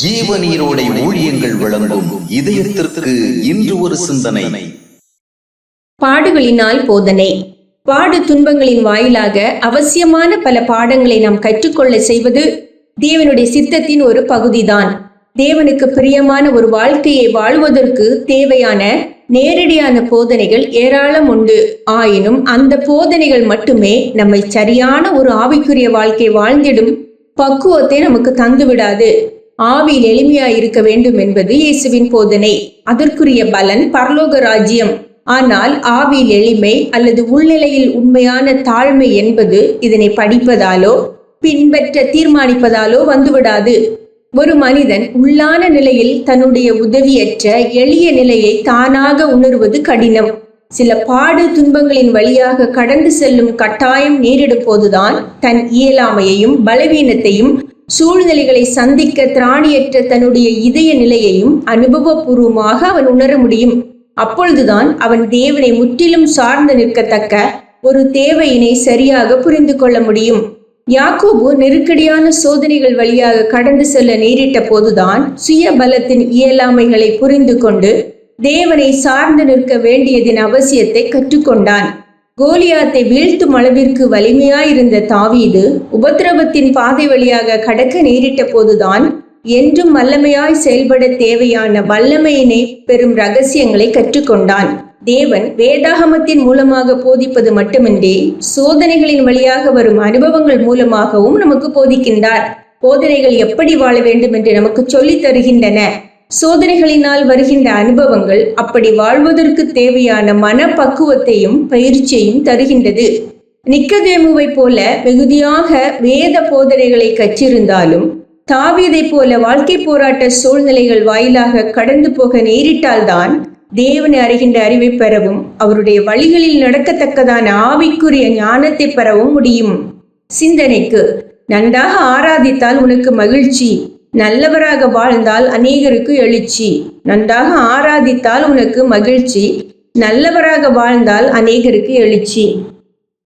ஜீவநீரோடை ஊழியங்கள் வழங்கும் இதயத்திற்கு இன்று ஒரு சிந்தனை. பாடுகளினால் போதனை. பாடு துன்பங்களின் வாயிலாக அவசியமான பல பாடங்களை நாம் கற்றுக்கொள்ள செய்வது தேவனுடைய சித்தத்தின் ஒரு பகுதிதான். தேவனுக்கு பிரியமான ஒரு வாழ்க்கையை வாழ்வதற்கு தேவையான நேரடியான போதனைகள் ஏராளம் உண்டு. ஆயினும் அந்த போதனைகள் மட்டுமே நம்மை சரியான ஒரு ஆவிக்குரிய வாழ்க்கை வாழ்ந்திடும் பக்குவத்தை நமக்கு தந்துவிடாது. ஆவியில் எளிமையாய் இருக்க வேண்டும் என்பது இயேசுவின் போதனை. அதற்குரிய பலன் பரலோக ராஜ்யம். ஆனால் ஆவியில் எளிமை அல்லது உள்நிலையில் உண்மையான தாழ்மை என்பது இதனை படிப்பதாலோ பின்பற்ற தீர்மானிப்பதாலோ வந்துவிடாது. ஒரு மனிதன் உள்ளான நிலையில் தன்னுடைய உதவியற்ற எளிய நிலையை தானாக உணர்வது கடினம். சில பாடு துன்பங்களின் வழியாக கடந்து செல்லும் கட்டாயம் நேரிடும் போதுதான் தன் இயலாமையையும் பலவீனத்தையும் சூழ்நிலைகளை சந்திக்க திராணியற்ற தன்னுடைய இதய நிலையையும் அனுபவபூர்வமாக அவன் உணர முடியும். அப்பொழுதுதான் அவன் தேவனை முற்றிலும் சார்ந்து நிற்கத்தக்க ஒரு தேவையினை சரியாக புரிந்து கொள்ள முடியும். யாக்கோபு நெருக்கடியான சோதனைகள் வழியாக கடந்து செல்ல நேரிட்ட போதுதான் சுய பலத்தின் இயலாமைகளை புரிந்து கொண்டு தேவனை சார்ந்து நிற்க வேண்டியதின் அவசியத்தை கற்றுக்கொண்டான். கோலியாத்தை வீழ்த்தும் அளவிற்கு வலிமையாயிருந்த தாவீது உபத்திரவத்தின் பாதை வழியாக கடக்க நேரிட்ட போதுதான் என்றும் வல்லமையாய் செயல்பட தேவையான வல்லமையினை பெறும் ரகசியங்களை கற்றுக்கொண்டான். தேவன் வேதாகமத்தின் மூலமாக போதிப்பது மட்டுமின்றி சோதனைகளின் வழியாக வரும் அனுபவங்கள் மூலமாகவும் நமக்கு போதிக்கின்றார். போதனைகள் எப்படி வாழ வேண்டும் என்று நமக்கு சொல்லித் தருகின்றன. சோதனைகளினால் வருகின்ற அனுபவங்கள் அப்படி வாழ்வதற்கு தேவையான மனப்பக்குவத்தையும் பயிற்சியையும் தருகின்றது. நிக்கதேமுவை போல மிகுதியாக வேத போதனைகளை கற்றிருந்தாலும் தாவீதை போல வாழ்க்கை போராட்ட சூழ்நிலைகள் வாயிலாக கடந்து போக நேரிட்டால்தான் தேவனை அறிகின்ற அறிவை பெறவும் அவருடைய வழிகளில் நடக்கத்தக்கதான ஆவிக்குரிய ஞானத்தை பெறவும் முடியும். சிந்தனைக்கு, நன்றாக ஆராதித்தால் உனக்கு மகிழ்ச்சி, நல்லவராக வாழ்ந்தால் அநேகருக்கு எழுச்சி. நன்றாக ஆராதித்தால் உனக்கு மகிழ்ச்சி, நல்லவராக வாழ்ந்தால் அநேகருக்கு எழுச்சி.